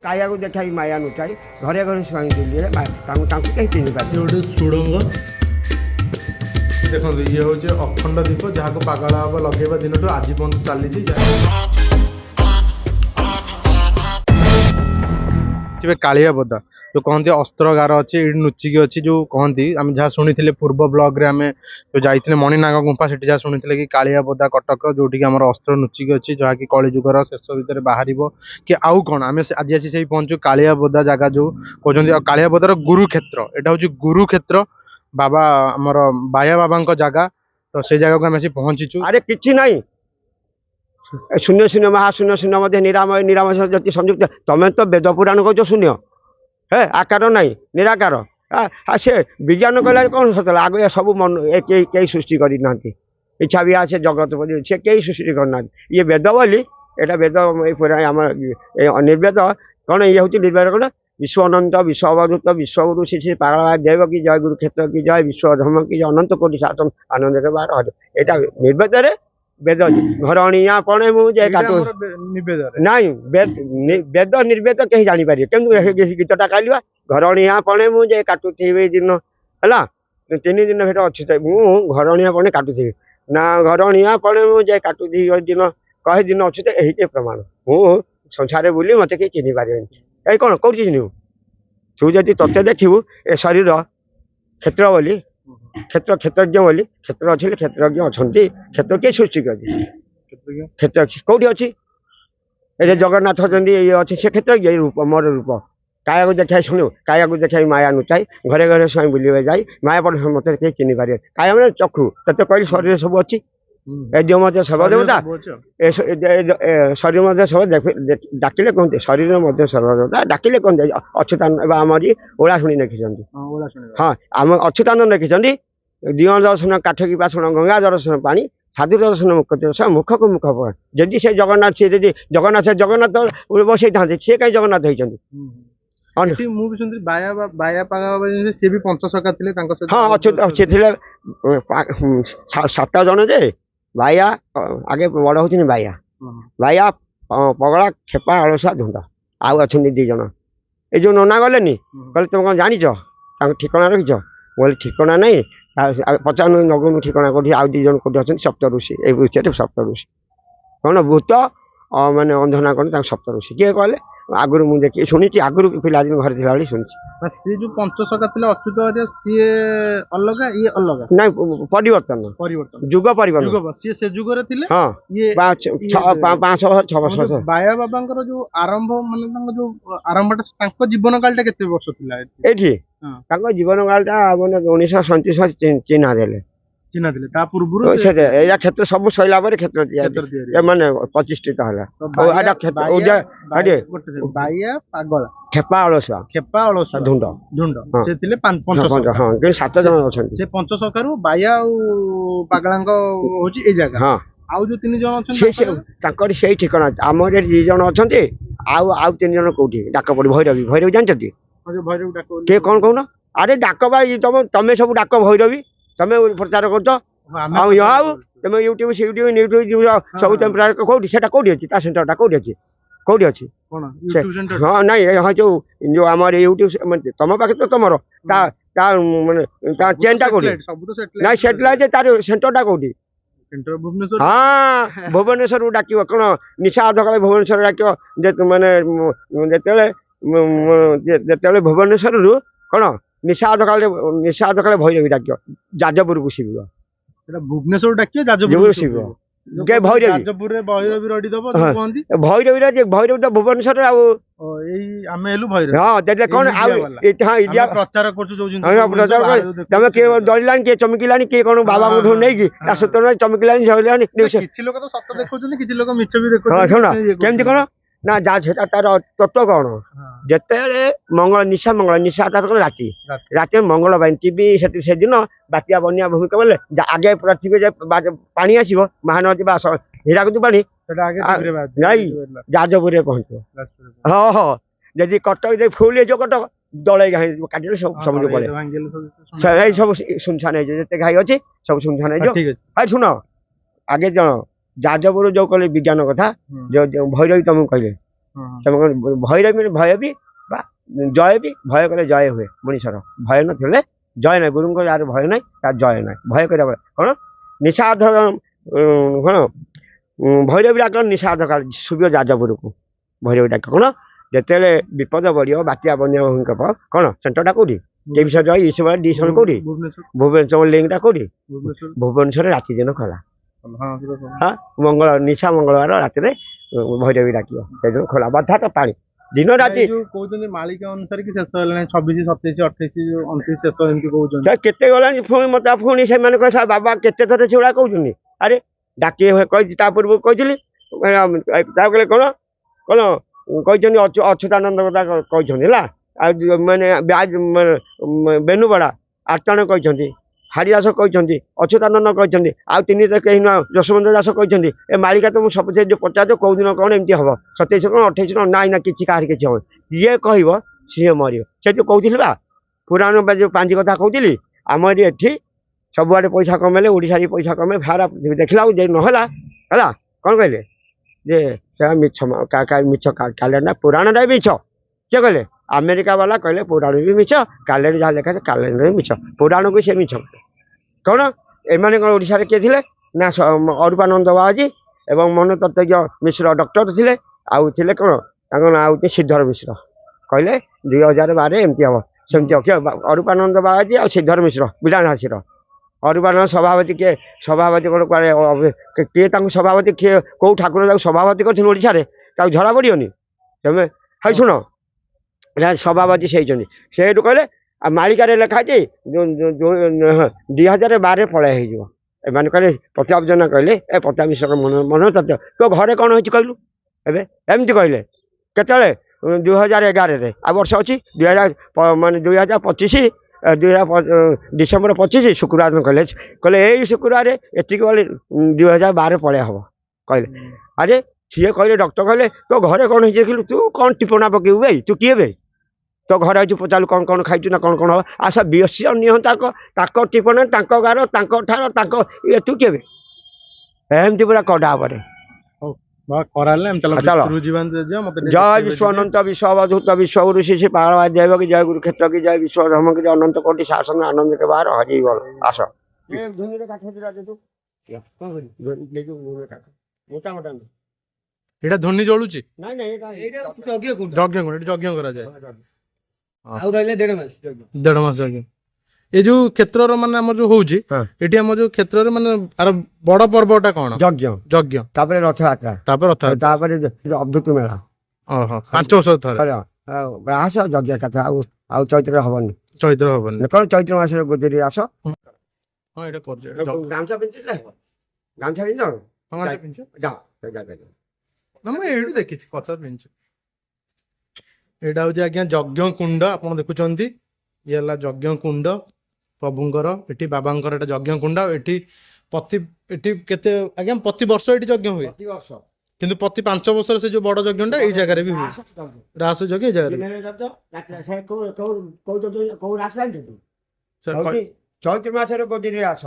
କାଳିଆକୁ ଦେଖାଇ ମାୟା ନୁଚାଇ ଘରେ ଘରେ ସ୍ୱାଇଁ ଦିଲ୍ଲୀରେ ତାଙ୍କୁ କେହି ଚିହ୍ନିପାରିବେ। ଗୋଟେ ସୁଡ଼ଙ୍ଗ ଦେଖନ୍ତୁ, ଇଏ ହେଉଛି ଅଖଣ୍ଡ ଦୀପ, ଯାହାକୁ ପାଗଳ ବାବା ଲଗେଇବା ଦିନଠୁ ଆଜି ପର୍ଯ୍ୟନ୍ତ ଚାଲିଛି। କାଳିଆ ବୋଦା ଯୋଉ କହନ୍ତି ଅସ୍ତ୍ରଗାର ଅଛି, ଏଇଠି ନୁଚିକି ଅଛି। ଯୋଉ କହନ୍ତି, ଆମେ ଯାହା ଶୁଣିଥିଲେ ପୂର୍ବ ବ୍ଲଗରେ ଆମେ ଯୋଉ ଯାଇଥିଲେ ମଣିନାଗ ଗୁମ୍ଫା, ସେଠି ଯାହା ଶୁଣିଥିଲେ କି କାଳିଆ ବୋଦା କଟକ, ଯୋଉଠିକି ଆମର ଅସ୍ତ୍ର ନୁଚିକି ଅଛି, ଯାହାକି କଳିଯୁଗର ଶେଷ ଭିତରେ ବାହାରିବ କି ଆଉ କଣ। ଆମେ ଆଜି ଆସି ସେଇ ପହଞ୍ଚୁ କାଳିଆ ବୋଦା ଜାଗା ଯୋଉ କହୁଛନ୍ତି, ଆଉ କାଳିଆ ବୋଦାର ଗୁରୁକ୍ଷେତ୍ର, ଏଇଟା ହଉଛି ଗୁରୁକ୍ଷେତ୍ର ବାବା ଆମର ବାୟା ବାବାଙ୍କ ଜାଗା। ତ ସେଇ ଜାଗାକୁ ଆମେ ଆସି ପହଞ୍ଚିଛୁ। ଆରେ କିଛି ନାହିଁ, ଶୂନ୍ୟ ଶୂନ୍ୟ ମହାଶୂନ୍ୟ ଶୂନ୍ୟ ମଧ୍ୟ ନିରାମୟ ନିରାମୟ ଯଦି ସଂଯୁକ୍ତ। ତମେ ତ ବେଦ ପୁରାଣ କହୁଛ ଶୂନ୍ୟ, ହେ ଆକାର ନାହିଁ ନିରାକାର। ସେ ବିଜ୍ଞାନ କହିଲା କ'ଣ ସତ? ଆଗ ସବୁ ମନ କେହି ସୃଷ୍ଟି କରିନାହାନ୍ତି। ଇଚ୍ଛା ବି ସେ ଜଗତ ସେ କେହି ସୃଷ୍ଟି କରିନାହାନ୍ତି। ଇଏ ବେଦ ବୋଲି, ଏଇଟା ବେଦ ଆମର ନିର୍ବେଦ କ'ଣ? ଇଏ ହେଉଛି ନିର୍ବେଦ କ'ଣ? ବିଶ୍ୱ ଅନନ୍ତ ବିଶ୍ୱ ଅବଧୂତ ବିଶ୍ୱଗୁରୁ ଶ୍ରୀ ପାଗଳ ଦେବ କି ଜୟ ଗୁରୁକ୍ଷେତ୍ର କି ଜୟ ବିଶ୍ୱ ଧର୍ମ କି ଜୟ ଅନନ୍ତ କୋଟି ଶାସନ ଆନନ୍ଦରେ ବାର ହଜ। ଏଇଟା ନିର୍ବେଦରେ ବେଦ ଘରଣିଆ ପଣେ ମୁଁ ଯେ କାଟୁ ନାଇଁ, ବେଦ ନିର୍ବେଦ କେହି ଜାଣିପାରିବେ କେମିତି? ଗୀତଟା ଗାଇଲିବା, ଘରଣିଆ ପଣେ ମୁଁ ଯେ କାଟୁଥିବି ଦିନ ହେଲା, 3 ଦିନ ଭେଟ ଅଛି, ମୁଁ ଘରଣିଆ ପଣେ କାଟୁଥିବି ନା, ଘରଣିଆ ପଣେ ମୁଁ ଯେ କାଟୁଥିବି ଦିନ କହେ ଦିନ ଅଛି ତ ଏହିଟେ ପ୍ରମାଣ। ମୁଁ ସଂସାରରେ ବୁଲି ମତେ କେହି ଚିହ୍ନି ପାରିବେନି। ଏଇ କ'ଣ କୋଉଠି ଚିହ୍ନିବୁ? ତୁ ଯଦି ତତେ ଦେଖିବୁ ଏ ଶରୀର କ୍ଷେତ୍ର ବୋଲି, କ୍ଷେତ୍ରଜ୍ଞ ବୋଲି, କ୍ଷେତ୍ର ଅଛି, କ୍ଷେତ୍ରଜ୍ଞ ଅଛନ୍ତି। କ୍ଷେତ୍ର କିଏ ସୃଷ୍ଟି କରିଛି? କ୍ଷେତ୍ର କୋଉଠି ଅଛି? ଏ ଯେ ଜଗନ୍ନାଥ ଅଛନ୍ତି, ଇଏ ଅଛି, ସେ କ୍ଷେତ୍ରଜ୍ଞ। ଏଇ ରୂପ ମୋର ରୂପ। କାୟାକୁ ଦେଖାଇ ଶୁଣିବୁ, କାୟାକୁ ଦେଖାଇ ମାୟା ନୁଚାଇ ଘରେ ଘରେ ସ୍ୱାଇଁ ବୁଲିବେ ଯାଇ ମାୟା ପଡ଼ ମତେ କେହି ଚିହ୍ନି ପାରିବେ। କାୟା ମାନେ ଚକ୍ଷୁ, ତତେ କହିଲି ଶରୀର ସବୁ ଅଛି। ଏ ଦେହ ମଧ୍ୟ ସର୍ବଦେବତା, ଶରୀର ମଧ୍ୟ ସବୁ ଡାକିଲେ କୁହନ୍ତି, ଶରୀର ମଧ୍ୟ ସର୍ବଦେବତା ଡାକିଲେ କୁହନ୍ତି। ଅଚ୍ୟୁତାନନ୍ଦ ବା ଆମରି ଓଳା ଶୁଣି ଲେଖିଛନ୍ତି। ହଁ, ଆମ ଅଚ୍ୟୁତାନନ୍ଦ ଲେଖିଛନ୍ତି, ଦିଅଁ ଦର୍ଶନ କାଠ କି ପାଷାଣ, ଗଙ୍ଗା ଦର୍ଶନ ପାଣି, ସାଧୁ ଦର୍ଶନ ମୁଖ ଦର୍ଶନ, ମୁଖକୁ ମୁଖ ପଡ଼। ଯଦି ସେ ଜଗନ୍ନାଥ, ସିଏ ଯଦି ଜଗନ୍ନାଥ ବସେଇଥାନ୍ତେ, ସିଏ କାହିଁ ଜଗନ୍ନାଥ ହେଇଛନ୍ତି? ମୁଁ ବି ଶୁଣିଥିଲି ବାୟା ପାଗଳ ବାବା ସିଏ ବି ପଞ୍ଚସଖା ଥିଲେ ତାଙ୍କ ସହିତ। ହଁ, ସେ ଥିଲେ 7 ଜଣ ଯେ, ବାୟା ଆଗେ ବଡ଼ ହଉଛନ୍ତି ବାୟା, ବାୟା ପଗଳା ଖେପା ଅଳସା ଧୁଣ୍ଡ, ଆଉ ଅଛନ୍ତି 2 ଜଣ। ଏଇ ଯୋଉ ନନା ଗଲେନି, କହିଲେ ତମେ କ'ଣ ଜାଣିଛ ତାଙ୍କ ଠିକଣା ରଖିଛ? କହିଲେ ଠିକଣା ନାହିଁ। ପଚାରୁନୁ ନଗୁନୁ ଠିକଣା କୋଉଠି? ଆଉ 2 ଜଣ କୋଉଠି ଅଛନ୍ତି? ସପ୍ତ ଋଷି। ଏଇ ଋଷିରେ ସପ୍ତ ଋଷି କ'ଣ ଭୂତ ମାନେ ଅନ୍ଧନା କ'ଣ ତାଙ୍କ ସପ୍ତ ଋଷି। କିଏ କହିଲେ? ଆଗରୁ ମୁଁ ଦେଖି ଶୁଣିଛି, ଆଗରୁ ପିଲାଦିନ ଘରେ ଥିଲାବେଳେ ଶୁଣିଛି। ସିଏ ଯୋଉ ପଞ୍ଚସଖା ଥିଲେ ଅଚ୍ୟୁତ ହରିଆ, ସିଏ ଅଲଗା, ଇଏ ଅଲଗା? ନାଇଁ, ପରିବର୍ତ୍ତନ ଯୁଗ ପରିବର୍ତ୍ତନ। ସିଏ ସେ ଯୁଗରେ ଥିଲେ। ହଁ, 500-6 ବର୍ଷ। ବାୟା ବାବାଙ୍କର ଯୋଉ ଆରମ୍ଭ, ମାନେ ତାଙ୍କ ଯୋଉ ଆରମ୍ଭଟା, ତାଙ୍କ ଜୀବନ କାଳଟା କେତେ ବର୍ଷ ଥିଲା ଏଇଠି? ତାଙ୍କ ଜୀବନ କାଳଟା ମାନେ 1937 ଚିହ୍ନା ଦେଲେ। ତା ପୂର୍ବରୁ ଏଇଟା କ୍ଷେତ୍ର ସବୁ ସରିଲା ପରେ କ୍ଷେତ୍ର ମାନେ ପ୍ରତିଷ୍ଠିତ ହେଲା। ବାୟା ପାଗଳା ଖେପା ଅଳସୁଆ ଧୁଣ୍ଡ ସେ ଥିଲେ 5 7 ଜଣ ଅଛନ୍ତି। ସେ ପଞ୍ଚସଖାରୁ ବାୟା ଆଉ ପାଗଳାଙ୍କ ହଉଛି ଏଇ ଜାଗା। ହଁ, ଆଉ ଯୋଉ 3 ଜଣ ଅଛନ୍ତି ତାଙ୍କର ସେଇ ଠିକଣା ଅଛି। ଆମର 2 ଜଣ ଅଛନ୍ତି, ଆଉ 3 ଜଣ କୋଉଠି ଡାକ ପଡି? ଭୈରବୀ ଜାଣିଛନ୍ତି? କିଏ କ'ଣ କହୁନ? ଆରେ ଡାକ ବା ତମେ ସବୁ ଡାକ ଭୈରବୀ, ତମେ ପ୍ରଚାର କରୁଛ। ଆଉ ତମେ ୟୁଟ୍ୟୁବ ସବୁ କୋଉଠି? ସେଟା କୋଉଠି ଅଛି? ତା ସେଣ୍ଟରଟା କୋଉଠି ଅଛି? କୋଉଠି ଅଛି? ହଁ, ନାଇଁ, ହଁ, ଯୋଉ ଆମର ୟୁଟ୍ୟୁବ ତମ ପାଖରେ ତ ତମର ତା ମାନେ ତା ଚେନ୍ଟା କୋଉଠି? ନାଇଁ, ସେଟେଲାଇଟ୍, ତାର ସେଣ୍ଟରଟା କୋଉଠି? ହଁ, ଭୁବନେଶ୍ୱରରୁ ଡାକିବ। କ'ଣ ନିଶା ଅଧକାଳେ ଭୁବନେଶ୍ୱର ଡାକିବ? ମାନେ ଯେତେବେଳେ ଭୁବନେଶ୍ୱରରୁ କ'ଣ ନିଶା ଅଧକାଳେ ଭୈରବୀ ଡାକିବ, ଯାଜପୁରକୁ ଶିବିବ। ଭୁବନେଶ୍ୱର ଡାକିବ, ଯାଜପୁର ଶିବିବ। ଭୈରବୀ ରଡି ଦବ କୁହନ୍ତି। ଭୈରବୀ ତ ଭୁବନେଶ୍ୱରରେ। ଆଉ ଏଇ ଆମେ ହେଲୁ ଭୈରବୀ। ହଁ, କ'ଣ ଆଉ ପ୍ରଚାର କରୁଛୁ ଯୋଉ ତମେ କିଏ ଡରିଲାଣି, କିଏ ଚମକିଲାଣି, କିଏ କ'ଣ ବାବାଙ୍କଠୁ ନେଇକି ତା ସୂତ୍ର ଚମକିଲାଣି ଝରିଲାଣି। କିଛି ଲୋକ ତ ସତ ଦେଖୁଛନ୍ତି, କିଛି ଲୋକ ମିଛ ବି ଦେଖୁଛନ୍ତି। ଶୁଣ, କେମିତି କ'ଣ ନା, ସେଟା ତାର ତତ୍ତ୍ୱ କ'ଣ? ଯେତେବେଳେ ନିଶା ତାର କ'ଣ ରାତି ମଙ୍ଗଳ ପାଇଁ ଟିଭି ସେଦିନ ବାତ୍ୟା ବନ୍ୟା ଭୂମିକା ବୋଲେ ଆଗେ ପୁରା ଥିବେ ଯେ ପାଣି ଆସିବ, ମହାନଦୀ ବା ହୀରାକୁଦ ପାଣି ନାଇଁ, ଯାଜପୁରରେ ପହଞ୍ଚିବ। ହଁ, ଯଦି କଟକ ଯାଇ ଫୁଲ ହେଇଯିବ, କଟକ ଦଳେଇ ଘାଇ କାଟିଲେ ସବୁ ସମୁଦ୍ର ପଳେଇ ସବୁ ସୁନସାନ ହେଇଯିବ। ଯେତେ ଘାଇ ଅଛି ସବୁ ସୁନସାନ ହେଇଯିବ। ଶୁଣ, ଆଗେ ଯାଜପୁର ଯୋଉ କହିଲେ ବିଜ୍ଞାନ କଥା, ଯୋଉ ଭୈରବୀ ତମକୁ କହିଲେ, ସେମାନେ ଭୈରବୀ ଭୟ ବି ବା ଜୟ ବି ଭୟ କଲେ ଜୟ ହୁଏ ମଣିଷର ଭୟ ନଥିଲେ ଜୟ ନାହିଁ ଗୁରୁଙ୍କ ଯାହାର ଭୟ ନାହିଁ ତାର ଜୟ ନାହିଁ ଭୟ କରିବା କ'ଣ ନିଶାଧ କ'ଣ ଭୈରବୀ ଡାକ ନିଶାଧ କାଳ ଶୁଭିବ ଯାଜପୁରକୁ ଭୈରବୀ ଡାକ କ'ଣ ଯେତେବେଳେ ବିପଦ ବଢ଼ିବ ବାତ୍ୟା ବନ୍ୟା ଭୂମିକମ୍ପ କ'ଣ ସେଣ୍ଟରଟା କୋଉଠି କେବିସର ଜୟ ଇସବ ଡି ସଣ କୋଉଠି ଭୁବନେଶ୍ୱର ଲିଙ୍କଟା କୋଉଠି ଭୁବନେଶ୍ୱରରେ ରାତି ଦିନ ଖୋଲା ହଁ ମଙ୍ଗଳ ନିଶା ମଙ୍ଗଳବାର ରାତିରେ ଭୈରବୀ ଡାକିବ ସେଦିନ ଖୋଲା ବଧା ତ ପାଣି ଦିନ ରାତି କହୁଛନ୍ତି ମାଳିକା ଅନୁସାରେ କି ଶେଷ ହେଲାଣି 26 27 28 29 ଶେଷ ଏମିତି କହୁଛନ୍ତି କେତେ ଗଲାଣି ପୁଣି ମତେ ପୁଣି ସେମାନେ କହିଲେ ବାବା କେତେ ଥର ସେଗୁଡ଼ା କହୁଛନ୍ତି ଆରେ ଡାକି କହିଛି ତା ପୂର୍ବରୁ କହିଥିଲି ତାପରେ କ'ଣ କ'ଣ କହିଛନ୍ତି ଅଚ୍ୟୁତାନନ୍ଦ କଥା କହିଛନ୍ତି ହେଲା ଆଉ ମାନେ ବେନୁବଡ଼ା ଆର୍ତ୍ତଣ କହିଛନ୍ତି ହାରିଦାସ କହିଛନ୍ତି ଅଚ୍ୟୁତାନନ୍ଦ କହିଛନ୍ତି ଆଉ ତିନି କେହି ନୁହଁ ଯଶୋବନ୍ତ ଦାସ କହିଛନ୍ତି ଏ ମାଳିକା ତ ମୁଁ ସବୁ ସେ ଯେଉଁ ପଚାରୁଛ କେଉଁ ଦିନ କ'ଣ ଏମିତି ହେବ 27 କ'ଣ 28 ନାଇଁ ନା କିଛି କାହାର କିଛି ହେବ ଯିଏ କହିବ ସିଏ ମରିବ ସେ ଯେଉଁ କହୁଥିଲି ବା ପୁରାଣ ଯେଉଁ ପାଞ୍ଜି କଥା କହୁଥିଲି ଆମର ଏଠି ସବୁଆଡ଼େ ପଇସା କମେଇଲେ ଓଡ଼ିଶାରେ ପଇସା କମେଇଲେ ସାରା ଦେଖିଲା ଆଉ ଯେ ନହେଲା ହେଲା କ'ଣ କହିଲେ ଯେ ସେ ମିଛ ମିଛ କ୍ୟାଲେଣ୍ଡର ପୁରାଣଟା ବି ମିଛ କିଏ କହିଲେ ଆମେରିକା ବାଲା କହିଲେ ପୁରାଣ ବି ମିଛ କ୍ୟାଲେଣ୍ଡର ଯାହା ଲେଖା କ୍ୟାଲେଣ୍ଡର ବି ମିଛ ପୁରାଣକୁ ସେ ମିଛ କ'ଣ ଏମାନେ କ'ଣ ଓଡ଼ିଶାରେ କିଏ ଥିଲେ ନା ଅରୂପାନନ୍ଦ ବାବାଜୀ ଏବଂ ମନୋତତ୍ତ୍ୱଜ୍ଞ ମିଶ୍ର ଡକ୍ଟର ଥିଲେ ଆଉ ଥିଲେ କ'ଣ ତାଙ୍କ ନାଁ ହେଉଛି ଶ୍ରୀଧର ମିଶ୍ର କହିଲେ 2012 ଏମିତି ହେବ ସେମିତି ଅରୂପାନନ୍ଦ ବାବାଜୀ ଆଉ ଶ୍ରୀଧର ମିଶ୍ର ବିଡ଼ାନାସୀର ଅରୂପାନନ୍ଦ ସଭାପତି କିଏ ସଭାପତି କ'ଣ କୁଆଡ଼େ କିଏ ତାଙ୍କୁ ସଭାପତି କିଏ କେଉଁ ଠାକୁର ତାକୁ ସଭାପତି କରିଛନ୍ତି ଓଡ଼ିଶାରେ ତାକୁ ଝଡ଼ା ପଡ଼ିବନି ତମେ ହାଇ ଶୁଣ ସଭାପତି ସେ ହେଇଛନ୍ତି ସେଇଠୁ କହିଲେ ଆଉ ମାଳିକାରେ ଲେଖା ଅଛି 2012 ପଳେଇ ହେଇଯିବ ଏମାନେ କହିଲେ ପ୍ରତାପ ଜେନା କହିଲେ ଏ ପ୍ରତାପ ମିଶ୍ର ମନୋତତ୍ତ୍ୱ ତୋ ଘରେ କ'ଣ ହେଇଛି କହିଲୁ ଏବେ ଏମିତି କହିଲେ କେତେବେଳେ 2011ରେ ଆଉ ବର୍ଷ ଅଛି 2025 ଡିସେମ୍ବର 25 ଶୁକ୍ରବାର କହିଲେ କହିଲେ ଏଇ ଶୁକ୍ରବାର ଏତିକି ବେଳେ 2012 ପଳେଇ ହେବ କହିଲେ ଆରେ ସିଏ କହିଲେ ଡକ୍ଟର କହିଲେ ତୋ ଘରେ କ'ଣ ହେଇଛି ଦେଖିଲୁ ତୁ କ'ଣ ଟିପଣା ପକେଇବୁ ଭାଇ ତୁ କିଏ ଭାଇ ତୋ ଘରେ ହେଇଛୁ ପଚାରିଲୁ କ'ଣ କ'ଣ ଖାଇଛୁ ନା କ'ଣ କ'ଣ ହେବ ଆସ ବେଶୀ ନିଅ ତାଙ୍କ ଟିପଣା ତାଙ୍କ ଗାର ତାଙ୍କ ଠାର ତାଙ୍କ ଇଏ ତୁ କିଏ ଏମିତି ପୁରା କଡ଼ା ପରେ जय विश्वनंत विश्ववधूत विश्वगुरु श्री पार्वती देव की जय गुरु क्षेत्र की जय विश्व धर्म की जय अनंत कोटि शासन आनंद के बाहर हरि बोल आस এটা ধ্বনি জଳୁଛି ଯଜ୍ଞ କରାଯାଏ ଆଉ ରହିଲେ 1.5 ମାସ 1.5 ମାସ ଯଜ୍ଞ ଏ ଯୋଉ କ୍ଷେତ୍ରର ମାନେ ଆମର ଯୋଉ ହଉଛି ଏଠି ଆମର ଯୋଉ କ୍ଷେତ୍ରରେ ମାନେ ଆର ବଡ ପର୍ବଟା କଣ ଯଜ୍ଞ ତାପରେ ରଥଯାତ୍ରା ତାପରେ ଅଦ୍ଭୁତ ମେଳା ଓହୋ 5 ବର୍ଷ ଥରେ ଆସ ଯଜ୍ଞ କଥା ଆଉ ଚୈତ୍ର ହବନି କଣ ଚୈତ୍ର ମାସରେ ଗୋଦିରେ ଆସ ହଁ ଏଟା କରୁଛେ ଗାମଛା ପିନ୍ଧିଲେ ଗାମଛା ପିନ୍ଧ ନା ମୁଁ ଏଇଠୁ ଦେଖିଛି କଥା ପିନ୍ଧୁଛି ଏଇଟା ହଉଛି ଆଜ୍ଞା ଯଜ୍ଞ କୁଣ୍ଡ ଆପଣ ଦେଖୁଛନ୍ତି ଇଏ ହେଲା ଯଜ୍ଞ କୁଣ୍ଡ ପ୍ରଭୁଙ୍କର ଏଠି ବାବାଙ୍କର ଏଟା ଯଜ୍ଞ କୁଣ୍ଡ ଏଠି ଏଠି କେତେ ଆଜ୍ଞା ପ୍ରତି ବର୍ଷ ଏଠି ଯଜ୍ଞ ହୁଏ କିନ୍ତୁ ପ୍ରତି 5 ବର୍ଷରେ ସେ ଯୋଉ ବଡ ଯଜ୍ଞଟା ଏଇ ଜାଗାରେ ବି ହୁଏ ରାସ ଯଜ୍ଞ ଏଇ ଜାଗାରେ ଚୈତ୍ର ମାସରେ ଗୋଦିରେ ଆସ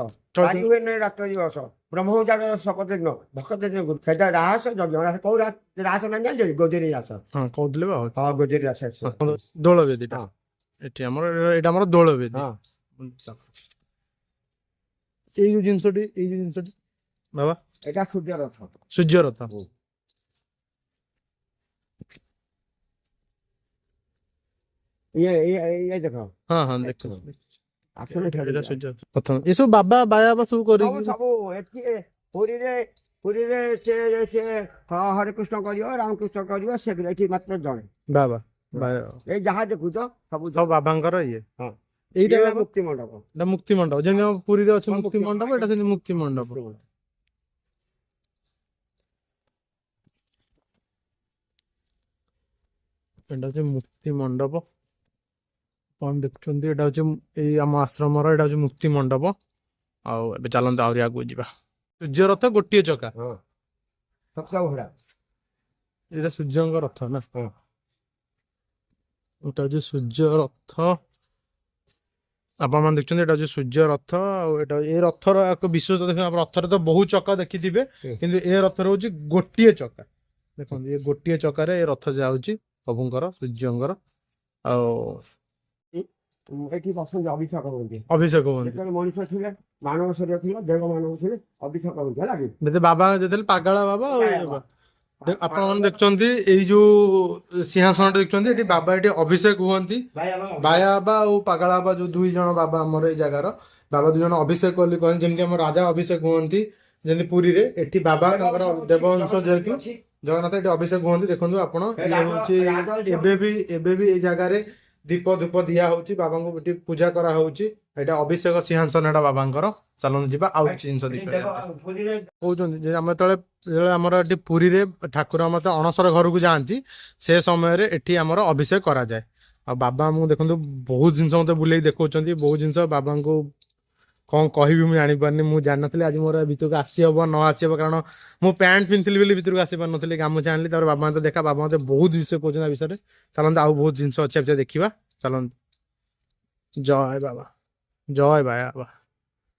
ରାତ୍ର ଦିବସ ବ୍ରହ୍ମଚାର ଶପଥ ଦିନ ଭକ୍ତ ସେଟା ରାହସ ଯଜ୍ଞ କୋଉ ରାସ ନା ଜାଣିଛ ଗୋଦିରେ ଆସ ହଁ କହୁଥିଲେ ହଁ ଗୋଦିରେ ଆସ ଦୋଳ ବେଦୀଟା ଏଠି ଆମର ଏଇଟା ଆମର ଦୋଳ ବେଦୀ ଏଇ ଯୋଉ ଜିନିଷଟି ବାବା ଏଟା ସୂର୍ଯ୍ୟ ରଥ ଇଏ ଦେଖ ହଁ ଦେଖ ଏସବୁ ବାବା ବାୟା ସବୁ କରିକି ସବୁ ଏଠି ପୁରୀରେ ସେ ହରେକୃଷ୍ଣ କରିବ ରାମକୃଷ୍ଣ କରିବ ସେଗୁলো ଏଠି ମାତ୍ର ଜଣେ ବାବା ଏଇ ଯାହା ଦେଖୁଛ ସବୁ ବାବାଙ୍କର ଇଏ ହଁ এইটা ମୁକ୍ତି ମଣ୍ଡପ এটা মুক্তি মণ্ডপ যেমন পুরীরে আছে মুক্তি মণ্ডপ এটা সেমনি মুক্তি মণ্ডপ এটা হচ্ছে মুক্তি মণ্ডপ ଆପଣ ଦେଖୁଛନ୍ତି ଏଇଟା ହଉଛି ଏଇ ଆମ ଆଶ୍ରମର ଏଇଟା ହଉଛି ମୁକ୍ତି ମଣ୍ଡପ ଆଉ ଏବେ ଚାଲନ୍ତୁ ଆହୁରି ଆଗକୁ ଯିବା ସୂର୍ଯ୍ୟ ରଥ ଗୋଟିଏ ଚକା ଏଇଟା ସୂର୍ଯ୍ୟଙ୍କ ରଥ ନା ଏଇଟା ହଉଛି ସୂର୍ଯ୍ୟ ରଥ ଆପଣମାନେ ଦେଖୁଛନ୍ତି ଏଇଟା ହଉଛି ସୂର୍ଯ୍ୟ ରଥ ଆଉ ଏଇଟା ଏ ରଥର ଏକ ବିଶେଷତା ଦେଖନ୍ତୁ ଆପଣ ରଥରେ ତ ବହୁ ଚକା ଦେଖିଥିବେ କିନ୍ତୁ ଏ ରଥର ହଉଛି ଗୋଟିଏ ଚକା ଦେଖନ୍ତୁ ଏ ଗୋଟିଏ ଚକାରେ ଏ ରଥ ଯାଉଛି ପ୍ରଭୁଙ୍କର ସୂର୍ଯ୍ୟଙ୍କର ଆଉ ଏଠି ବସନ୍ତି ଅଭିଷେକ ହୁଅନ୍ତି। ଅଭିଷେକ ହୁଅନ୍ତି। ଯେତେବେଳେ ମଣିଷ ଥିଲେ ମାନବ ଶରୀର ଥିଲା ଦେବ ମାନବ ଥିଲେ ଅଭିଷେକ ହୁଅନ୍ତି ହେଲା କି। ଯେତେ ବାବା ଯେତେବେଳେ ପାଗଳା ବାବା ଆଉ ଇଏ ବାବା। ଆପଣ ମାନେ ଦେଖୁଛନ୍ତି ଏଇ ଯୋଉ ସିଂହାସନଟା ଦେଖୁଛନ୍ତି ଏଠି ବାବା ଏଠି ଅଭିଷେକ ହୁଅନ୍ତି। ବାୟା ବାବା ଆଉ ପାଗଳା ବାବା ଯୋଉ ଦୁଇ ଜଣ ବାବା ଆମର ଏଇ ଜାଗାର ବାବା ଦୁଇ ଜଣ ଅଭିଷେକ ବୋଲି କହନ୍ତି। ଯେମିତି ଆମ ରାଜା ଅଭିଷେକ ହୁଅନ୍ତି ଯେମିତି ପୁରୀରେ ଏଠି ବାବା ତାଙ୍କର ଦେବଅଂଶ ଯେହେତୁ ଜଗନ୍ନାଥ ଏଠି ଅଭିଷେକ ହୁଅନ୍ତି। ଦେଖନ୍ତୁ ଆପଣ ଇଏ ହଉଛି ଏବେ ବି ଏଇ ଜାଗାରେ ଦୀପ ଧୂପ ଦିଆ ହଉଛି ବାବାଙ୍କୁ ଏଠି ପୂଜା କରାହଉଛି। ଏଇଟା ଅଭିଷେକ ସିଂହାସନ ଏଟା ବାବାଙ୍କର। ଚାଲନ୍ତୁ ଯିବା ଆଉ କିଛି ଜିନିଷ ଦେଖିବା। କହୁଛନ୍ତି ଯେ ଆମେ ଯେତେବେଳେ ଆମର ଏଠି ପୁରୀରେ ଠାକୁର ଆମର ଅଣସର ଘରକୁ ଯାଆନ୍ତି ସେ ସମୟରେ ଏଠି ଆମର ଅଭିଷେକ କରାଯାଏ। ଆଉ ବାବା ଆମକୁ ଦେଖନ୍ତୁ ବହୁତ ଜିନିଷ ମତେ ବୁଲେଇକି ଦେଖଉଛନ୍ତି। ବହୁତ ଜିନିଷ ବାବାଙ୍କୁ କଣ କହିବି ମୁଁ ଜାଣିପାରୁନି। ମୁଁ ଜାଣିନଥିଲି ଆଜି ମୋର ଭିତରକୁ ଆସି ହବ ନ ଆସି ହବ କାରଣ ମୁଁ ପ୍ୟାଣ୍ଟ ପିନ୍ଧିଥିଲି ବୋଲି ଭିତରକୁ ଆସି ପାରୁନଥିଲି। ଗାମୁଛା ଆଣିଲି ତାପରେ ବାବା ମତେ ଦେଖା ବାବା ମତେ ବହୁତ ବିଷୟ କହୁଛନ୍ତି ଆ ବିଷୟରେ। ଚାଲନ୍ତୁ ଆଉ ବହୁତ ଜିନିଷ ଅଛି ଦେଖିବା ଚାଲନ୍ତୁ। ଜୟ ବାବା ଜୟ ବାବା।